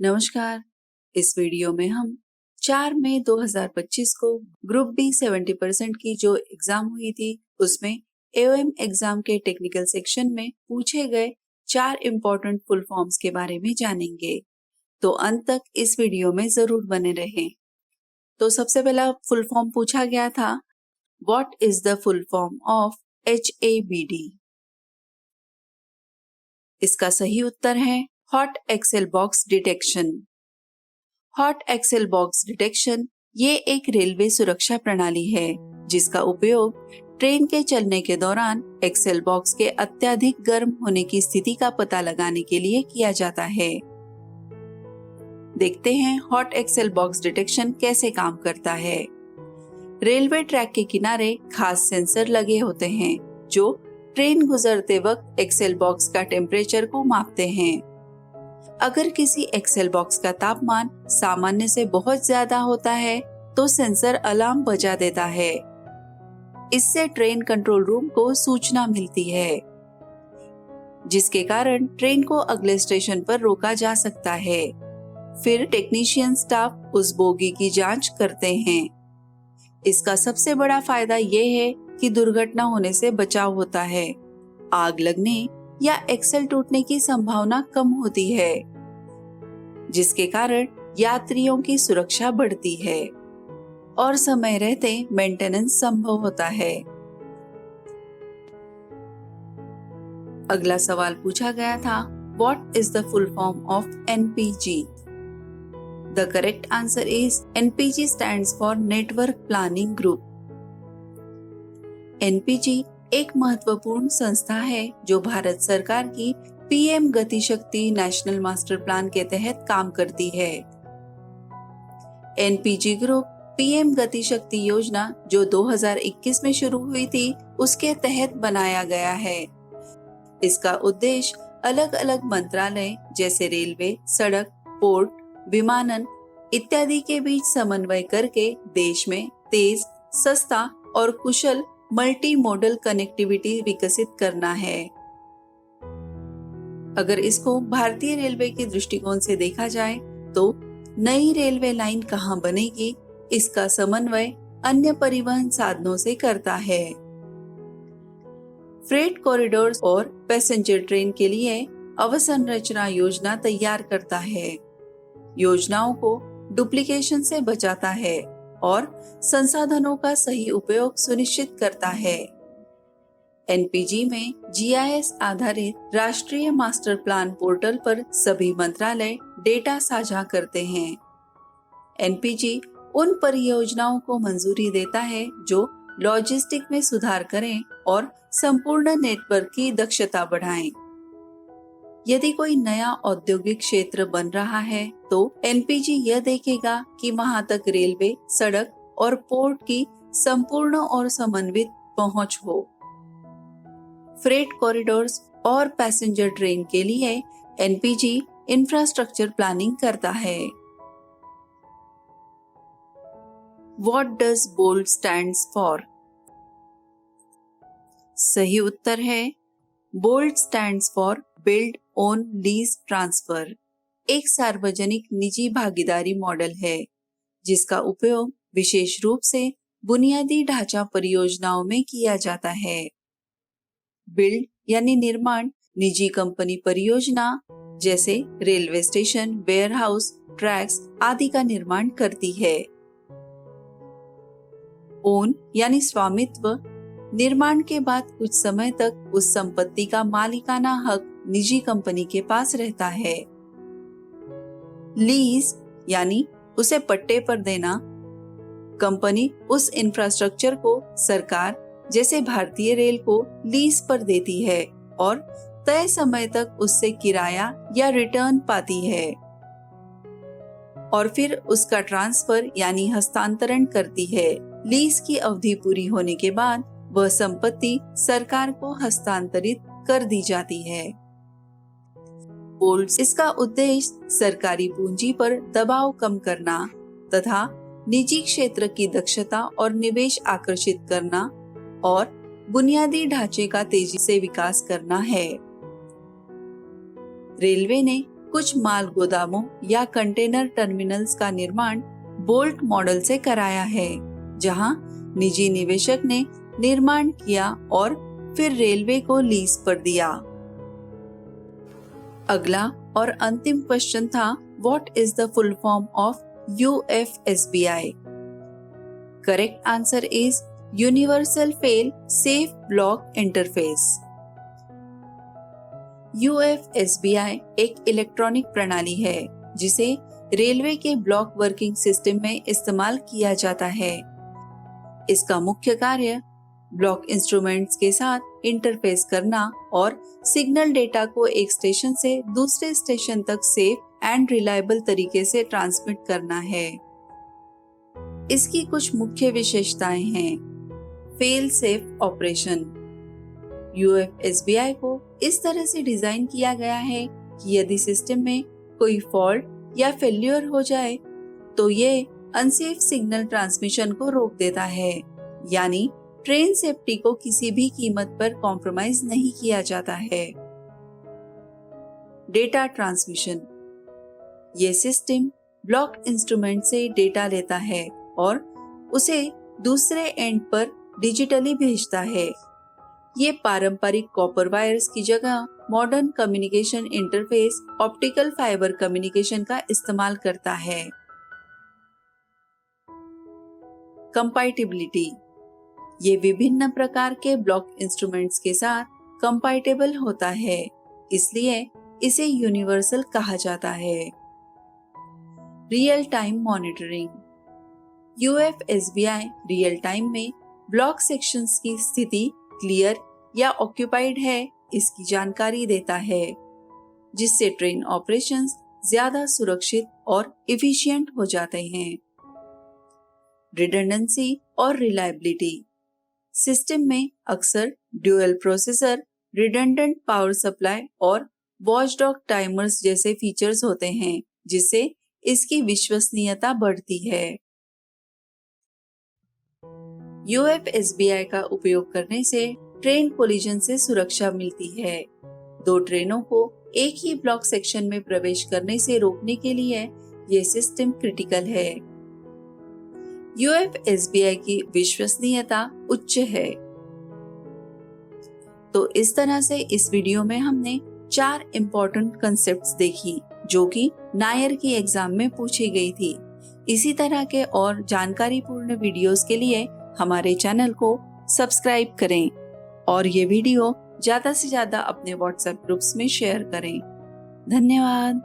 नमस्कार। इस वीडियो में हम 4 मई 2025 को ग्रुप डी 70% की जो एग्जाम हुई थी उसमें एओएम एग्जाम के टेक्निकल सेक्शन में पूछे गए 4 इम्पोर्टेंट फुल फॉर्म्स के बारे में जानेंगे। तो अंत तक इस वीडियो में जरूर बने रहें। तो सबसे पहला फुल फॉर्म पूछा गया था, what is the full form of HABD? इसका सही उत्तर है hot axle box detection. Hot axle box detection ये एक रेलवे सुरक्षा प्रणाली है जिसका उपयोग ट्रेन के चलने के दौरान एक्सेल बॉक्स के अत्यधिक गर्म होने की स्थिति का पता लगाने के लिए किया जाता है। देखते हैं हॉट एक्सेल बॉक्स डिटेक्शन कैसे काम करता है। रेलवे ट्रैक के किनारे खास सेंसर लगे होते हैं जो ट्रेन गुजरते वक्त एक्सेल बॉक्स का टेम्परेचर को मापते हैं। अगर किसी एक्सेल बॉक्स का तापमान सामान्य से बहुत ज्यादा होता है तो सेंसर अलार्म बजा देता है। इससे ट्रेन कंट्रोल रूम को सूचना मिलती है जिसके कारण ट्रेन को अगले स्टेशन पर रोका जा सकता है। फिर टेक्नीशियन स्टाफ उस बोगी की जांच करते हैं। इसका सबसे बड़ा फायदा ये है कि दुर्घटना होने से बचाव होता है, आग लगने या एक्सेल टूटने की संभावना कम होती है जिसके कारण यात्रियों की सुरक्षा बढ़ती है और समय रहते मेंटेनेंस संभव होता है। अगला सवाल पूछा गया था, what is the full form of NPG? The correct answer is NPG stands for Network Planning Group. NPG एक महत्वपूर्ण संस्था है जो भारत सरकार की PM गति शक्ति नेशनल मास्टर प्लान के तहत काम करती है। NPG ग्रुप PM गति शक्ति योजना जो 2021 में शुरू हुई थी उसके तहत बनाया गया है। इसका उद्देश्य अलग अलग मंत्रालय जैसे रेलवे, सड़क, पोर्ट, विमानन इत्यादि के बीच समन्वय करके देश में तेज, सस्ता और कुशल मल्टी मॉडल कनेक्टिविटी विकसित करना है। अगर इसको भारतीय रेलवे के दृष्टिकोण से देखा जाए तो नई रेलवे लाइन कहाँ बनेगी, इसका समन्वय अन्य परिवहन साधनों से करता है। फ्रेट कॉरिडोर्स और पैसेंजर ट्रेन के लिए अवसंरचना योजना तैयार करता है, योजनाओं को डुप्लीकेशन से बचाता है और संसाधनों का सही उपयोग सुनिश्चित करता है। NPG में GIS आधारित राष्ट्रीय मास्टर प्लान पोर्टल पर सभी मंत्रालय डेटा साझा करते हैं। NPG उन परियोजनाओं को मंजूरी देता है जो लॉजिस्टिक में सुधार करें और संपूर्ण नेटवर्क की दक्षता बढ़ाएं। यदि कोई नया औद्योगिक क्षेत्र बन रहा है तो NPG यह देखेगा कि वहां तक रेलवे, सड़क और पोर्ट की संपूर्ण और समन्वित पहुंच हो। फ्रेट कॉरिडोर्स और पैसेंजर ट्रेन के लिए NPG इंफ्रास्ट्रक्चर प्लानिंग करता है। What does BOLT stands for? सही उत्तर है BOLT stands for Build, Own, Lease, Transfer। एक सार्वजनिक निजी भागीदारी मॉडल है जिसका उपयोग विशेष रूप से बुनियादी ढांचा परियोजनाओं में किया जाता है। बिल्ड यानी निर्माण निजी कंपनी परियोजना जैसे रेलवे स्टेशन, वेयरहाउस, ट्रैक्स आदि का निर्माण करती है। ओन यानी स्वामित्व निर्माण के बाद कुछ समय तक उस संपत्ति का मालिकाना हक निजी कंपनी के पास रहता है। लीज यानी उसे पट्टे पर देना, कंपनी उस इंफ्रास्ट्रक्चर को सरकार जैसे भारतीय रेल को लीज पर देती है और तय समय तक उससे किराया या रिटर्न पाती है और फिर उसका ट्रांसफर यानी हस्तांतरण करती है। लीज की अवधि पूरी होने के बाद वह संपत्ति सरकार को हस्तांतरित कर दी जाती है। बोल्ट इसका उद्देश्य सरकारी पूंजी पर दबाव कम करना तथा निजी क्षेत्र की दक्षता और निवेश आकर्षित करना और बुनियादी ढांचे का तेजी से विकास करना है। रेलवे ने कुछ माल गोदामों या कंटेनर टर्मिनल्स का निर्माण बोल्ट मॉडल से कराया है, जहां निजी निवेशक ने निर्माण किया और फिर रेलवे को लीज पर दिया। अगला और अंतिम क्वेश्चन था, what is the full form of UFSBI? Correct answer is universal fail safe block interface. UFSBI एक इलेक्ट्रॉनिक प्रणाली है जिसे रेलवे के ब्लॉक वर्किंग सिस्टम में इस्तेमाल किया जाता है। इसका मुख्य कार्य ब्लॉक इंस्ट्रूमेंट्स के साथ इंटरफेस करना और सिग्नल डेटा को एक स्टेशन से दूसरे स्टेशन तक सेफ एंड रिलायबल तरीके से ट्रांसमिट करना है। इसकी कुछ मुख्य विशेषताएं हैं। Fail safe operation. UFSBI को इस तरह से डिजाइन किया गया है कि यदि सिस्टम में कोई फॉल्ट या फेल्यूर हो जाए तो ये अनसेफ सिग्नल ट्रांसमिशन को रोक देता है, यानी ट्रेन सेफ्टी को किसी भी कीमत पर कॉम्प्रोमाइज नहीं किया जाता है। Data transmission. ये सिस्टम ब्लॉक इंस्ट्रूमेंट से डेटा लेता है और उसे दूसरे एंड पर डिजिटली भेजता है। ये पारंपरिक कॉपर वायर्स की जगह modern communication interface optical fibre communication का इस्तेमाल करता है। कंपैटिबिलिटी। ये विभिन्न प्रकार के ब्लॉक इंस्ट्रूमेंट्स के साथ कंपैटिबल होता है, इसलिए इसे यूनिवर्सल कहा जाता है। Real time monitoring. UFSBI real time में ब्लॉक सेक्शंस की स्थिति क्लियर या ऑक्यूपाइड है इसकी जानकारी देता है, जिससे ट्रेन ऑपरेशंस ज्यादा सुरक्षित और इफिशिएंट हो जाते हैं। रिडंडेंसी और रिलायबिलिटी। सिस्टम में अक्सर dual processor, redundant power supply और वॉचडॉग टाइमर्स जैसे फीचर्स होते हैं, जिससे इसकी विश्वसनीयता बढ़ती है। UFSBI का उपयोग करने से ट्रेन कोलिजन से सुरक्षा मिलती है। दो ट्रेनों को एक ही ब्लॉक सेक्शन में प्रवेश करने से रोकने के लिए यह सिस्टम क्रिटिकल है। UFSBI की विश्वसनीयता उच्च है। तो इस तरह से इस वीडियो में हमने 4 इम्पोर्टेंट कंसेप्ट्स देखी जो कि नायर की एग्जाम में पूछी गई थी। इसी तरह के और जानकारीपूर्ण वीडियोस के लिए हमारे चैनल को सब्सक्राइब करें और ये वीडियो ज्यादा से ज्यादा अपने व्हाट्सएप ग्रुप्स में शेयर करें। धन्यवाद।